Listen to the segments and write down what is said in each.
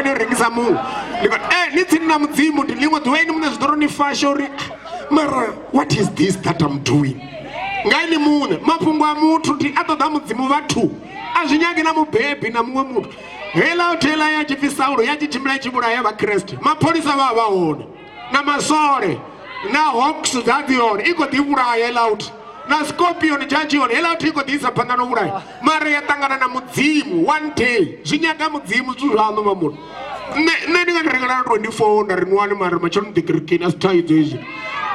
ringisa munhu ni tsini na mudzimu ndilin'we dweni mune zvidoro ni fasha uri mara what is this that I'm doing ngaini mune mapfungo a muthu ndi a ṱoḓa mudzimu vhathu a zwi nyagi na mubebi na muṅwe muthu hela hothela ya tshipfi Saulo ya tshi tshimbila tshi vhulaya vakreste mapholisa vha hone na masole na hawks dza dzi hone i khou ḓi vhulaya hela hothi na scorpion jaji hone hela hothi i khou ḓi isa phanḓa no vhulaya mara ya ṱangana na mudzimu one day zwi nyaga mudzimu zwithu zwaṋu mamuno nṋe ndi nga ndi rengela 24 nda ri niwani mara matshelo ndi kerekeni a si thaidzo hezwi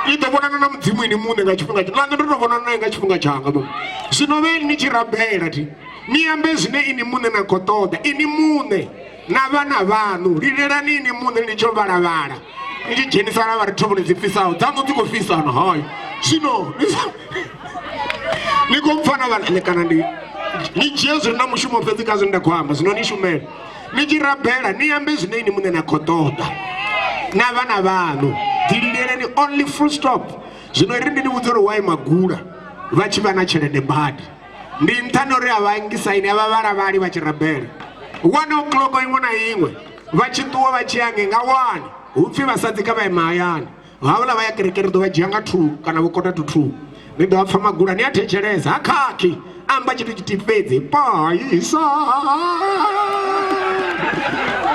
i ḓo vhonana na mudzimu ini muṋe nga tshifhinga tsha nṋe ndo tou vhonana naye nga tshifhinga tshanga mama zwino vhe ni tshi rabela thi ni ambe zwine ini muṋe na khou ṱoḓa ini muṋe na vhana vhaṋu lilelani ini muṋe ni tsho vhalavhala ni tshi dzhenisana vha ri thovhoni dzi fisaho dzaṋu dzi khou fisana hayi zwino ni khou mpfa na vhana kana ni dzhie zwire na mushumo fhedzi kha zwine nda khou amba zwino ni shumele ni tshi rabela ni ambe zwine ini muṋe na khou ṱoḓa na vhana vhaṋu dilileleni only full stop zwino ri ndi ni vhudza uri wai magula vha tshi vha na tshelede badi ndi nṱhani uri a vha ngisaini a vha vhalavhali vha tshi rabela 1 o'clock iṅwe na iṅwe vha tshi ṱuwa vha tshi yange nga 1 hu pfi vhasadzi kha vha ima hayani havhala vha ya kereke ri ḓo vha dzhia nga 2 kana vhukota to 2 ni ḓo vha pfa magula ni a thetsheleza ha khakhi amba tshithu tshithihi fhedzi paisa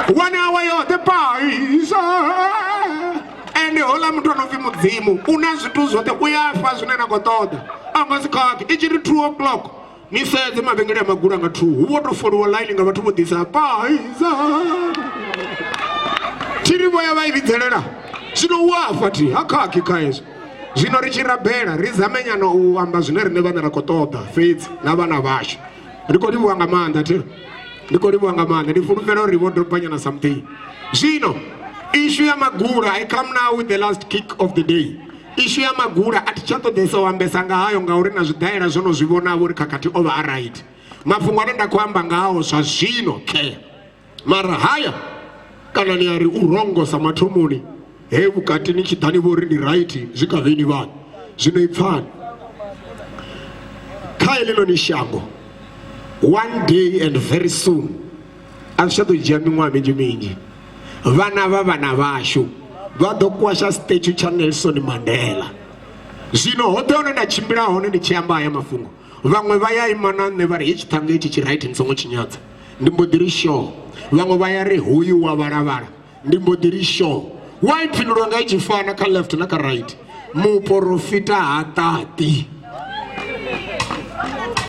1 hour yoṱhe paisa ende hola muthu ano pfi mudzimu una zwithu zwoṱhe u ya fha zwine na khou ṱoḓa a nga si khakhi i tshi ri 2 o'clock ni sedze mavhengele ya magula nga 2 hu vho to foliwa line nga vhathu vho ḓisa paisa thiri vho ya vha i vhidzelela zwino u a fa thi ha khakhi kha hezwo zwino ri tshi rabela ri zamenyana u amba zwine riṋe vhane ra khou ṱoḓa fhedzi na vhana vhashu ri khou livhuwa nga maanḓa thi ndi khou livhuwa nga maanḓa ndi fulufhela uri vho dropanyana something zwino issue ya magula I come now with the last kick of the day issue ya magula a thi tsha ṱoḓesa u ambesa nga hayo ngauri na zwidaela zwo no zwi vhonavho uri khakhathi o vha a right mafhungo ane nda khou amba ngaho zwa zwino khe mara haya kana ni a ri u rongosa mathomoni he vhukati ni tshi ḓani vho uri ndi right zwi kha vheni vhanu zwino i pfani kha heḽinoni shango one day and very soon a zwi tsha ḓo dzhia miṅwaha minzhi minzhi vhana vha vhana vhashu vha ḓo kwasha statue tsha Nelson Mandela zwino hoṱhe hone nda tshimbila hone ndi tshi amba haya mafhungo vhaṅwe vha ya ima na nṋe vha ri hetshi ṱhanga hetshi tshi right ndi songo tshinyadza ndi mbo ḓi ri sure vhaṅwe vha ya ri hoyu wa vhalavhala ndi mbo ḓi ri sure wa i phinduliwa nga i tshi fana kha left na kha right muporofita ha ṱaṱi